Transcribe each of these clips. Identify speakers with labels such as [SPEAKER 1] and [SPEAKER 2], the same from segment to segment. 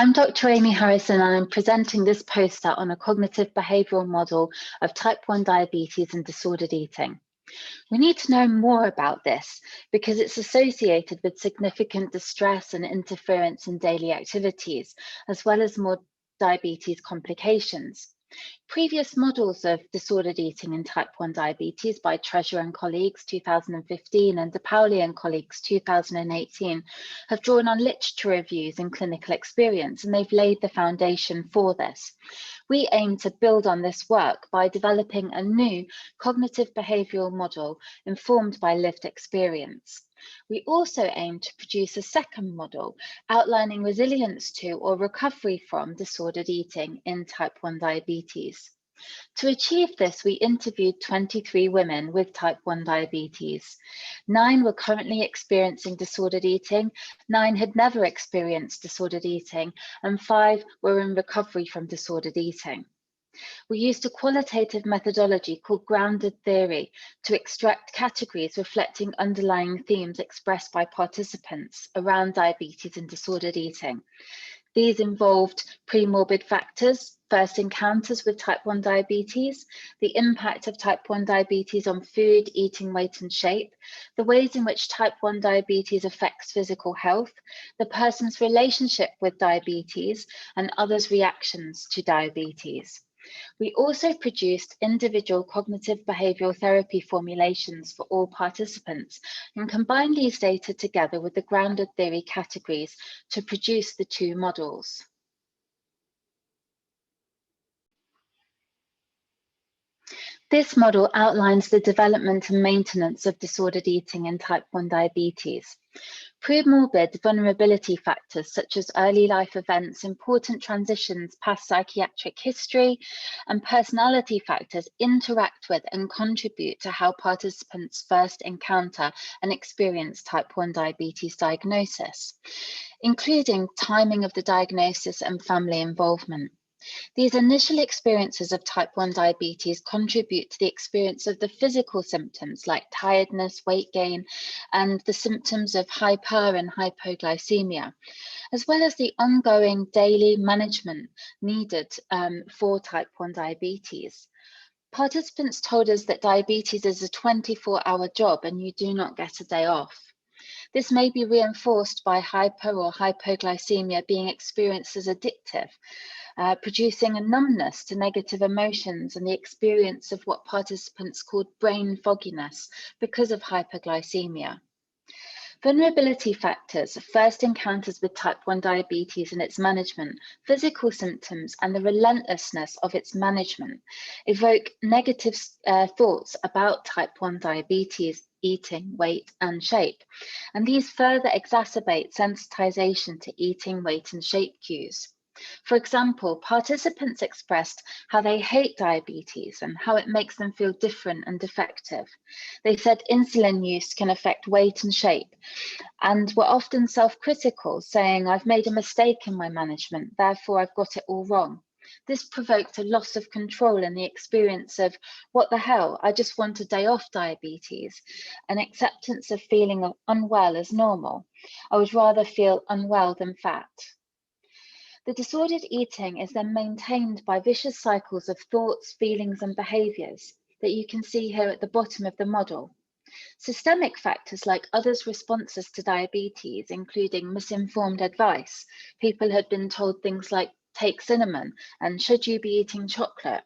[SPEAKER 1] I'm Dr. Amy Harrison, and I'm presenting this poster on a cognitive behavioural model of type 1 diabetes and disordered eating. We need to know more about this because it's associated with significant distress and interference in daily activities, as well as more diabetes complications. Previous models of disordered eating in type 1 diabetes by Treasure and colleagues 2015 and De Paoli and colleagues 2018 have drawn on literature reviews and clinical experience, and they've laid the foundation for this. We aim to build on this work by developing a new cognitive behavioural model informed by lived experience. We also aim to produce a second model outlining resilience to or recovery from disordered eating in type 1 diabetes. To achieve this, we interviewed 23 women with type 1 diabetes. 9 were currently experiencing disordered eating, 9 had never experienced disordered eating, and 5 were in recovery from disordered eating. We used a qualitative methodology called grounded theory to extract categories reflecting underlying themes expressed by participants around diabetes and disordered eating. These involved premorbid factors, first encounters with type 1 diabetes, the impact of type 1 diabetes on food, eating, weight and shape, the ways in which type 1 diabetes affects physical health, the person's relationship with diabetes, and others' reactions to diabetes. We also produced individual cognitive behavioural therapy formulations for all participants and combined these data together with the grounded theory categories to produce the two models. This model outlines the development and maintenance of disordered eating in type 1 diabetes. Premorbid vulnerability factors such as early life events, important transitions past psychiatric history, and personality factors interact with and contribute to how participants first encounter and experience type 1 diabetes diagnosis, including timing of the diagnosis and family involvement. These initial experiences of type 1 diabetes contribute to the experience of the physical symptoms like tiredness, weight gain, and the symptoms of hyper and hypoglycemia, as well as the ongoing daily management needed for type 1 diabetes. Participants told us that diabetes is a 24-hour job and you do not get a day off. This may be reinforced by hyper or hypoglycemia being experienced as addictive, producing a numbness to negative emotions and the experience of what participants called brain fogginess because of hyperglycemia. Vulnerability factors, first encounters with type 1 diabetes and its management, physical symptoms, and the relentlessness of its management evoke negative thoughts about type 1 diabetes, eating, weight, and shape. And these further exacerbate sensitization to eating, weight, and shape cues. For example, participants expressed how they hate diabetes and how it makes them feel different and defective. They said insulin use can affect weight and shape and were often self-critical, saying, "I've made a mistake in my management, therefore I've got it all wrong." This provoked a loss of control and the experience of, what the hell, I just want a day off diabetes, an acceptance of feeling unwell as normal. I would rather feel unwell than fat. The disordered eating is then maintained by vicious cycles of thoughts, feelings, and behaviours that you can see here at the bottom of the model. Systemic factors like others' responses to diabetes, including misinformed advice. People had been told things like, take cinnamon, and should you be eating chocolate?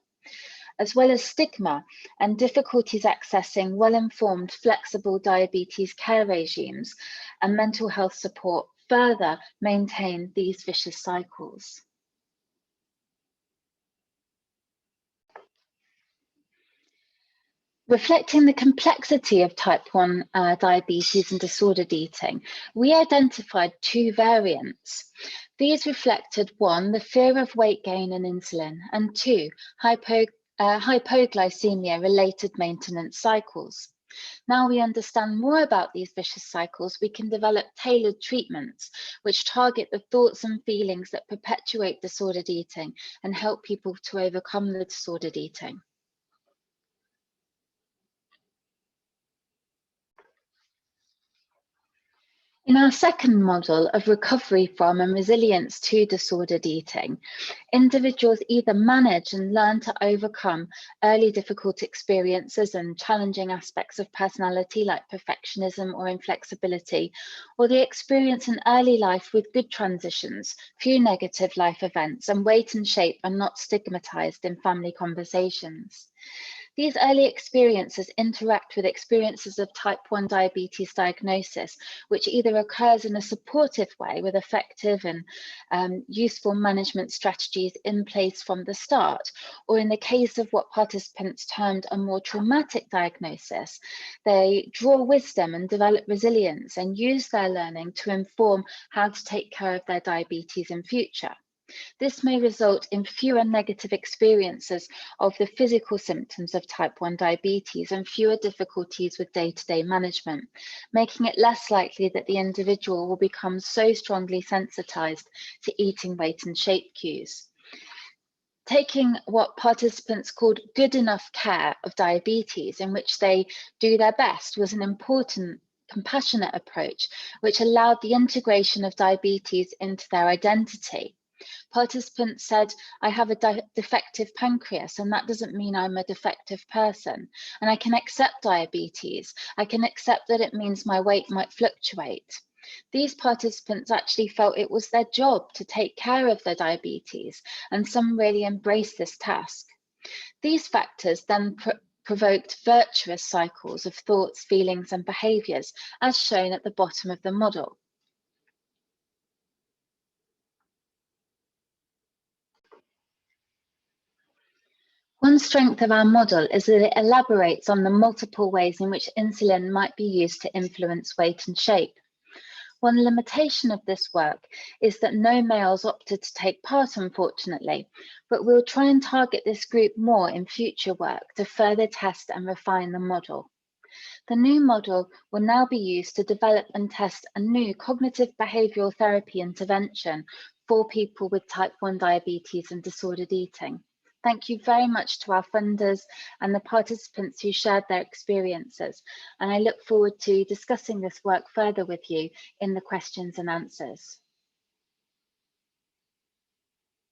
[SPEAKER 1] As well as stigma and difficulties accessing well-informed, flexible diabetes care regimes and mental health support further maintain these vicious cycles. Reflecting the complexity of type 1 diabetes and disordered eating, we identified two variants. These reflected 1, the fear of weight gain and insulin, and 2, hypoglycemia-related maintenance cycles. Now we understand more about these vicious cycles, we can develop tailored treatments which target the thoughts and feelings that perpetuate disordered eating and help people to overcome the disordered eating. In our second model of recovery from and resilience to disordered eating, individuals either manage and learn to overcome early difficult experiences and challenging aspects of personality like perfectionism or inflexibility, or they experience an early life with good transitions, few negative life events, and weight and shape are not stigmatized in family conversations. These early experiences interact with experiences of type 1 diabetes diagnosis, which either occurs in a supportive way with effective and useful management strategies in place from the start, or in the case of what participants termed a more traumatic diagnosis, they draw wisdom and develop resilience and use their learning to inform how to take care of their diabetes in future. This may result in fewer negative experiences of the physical symptoms of type 1 diabetes and fewer difficulties with day-to-day management, making it less likely that the individual will become so strongly sensitized to eating, weight, and shape cues. Taking what participants called good enough care of diabetes, in which they do their best, was an important compassionate approach, which allowed the integration of diabetes into their identity. Participants said, I have a defective pancreas, and that doesn't mean I'm a defective person. And I can accept diabetes. I can accept that it means my weight might fluctuate. These participants actually felt it was their job to take care of their diabetes, and some really embraced this task. These factors then provoked virtuous cycles of thoughts, feelings, and behaviours, as shown at the bottom of the model. One strength of our model is that it elaborates on the multiple ways in which insulin might be used to influence weight and shape. One limitation of this work is that no males opted to take part, unfortunately, but we'll try and target this group more in future work to further test and refine the model. The new model will now be used to develop and test a new cognitive behavioural therapy intervention for people with type 1 diabetes and disordered eating. Thank you very much to our funders and the participants who shared their experiences, and I look forward to discussing this work further with you in the questions and answers.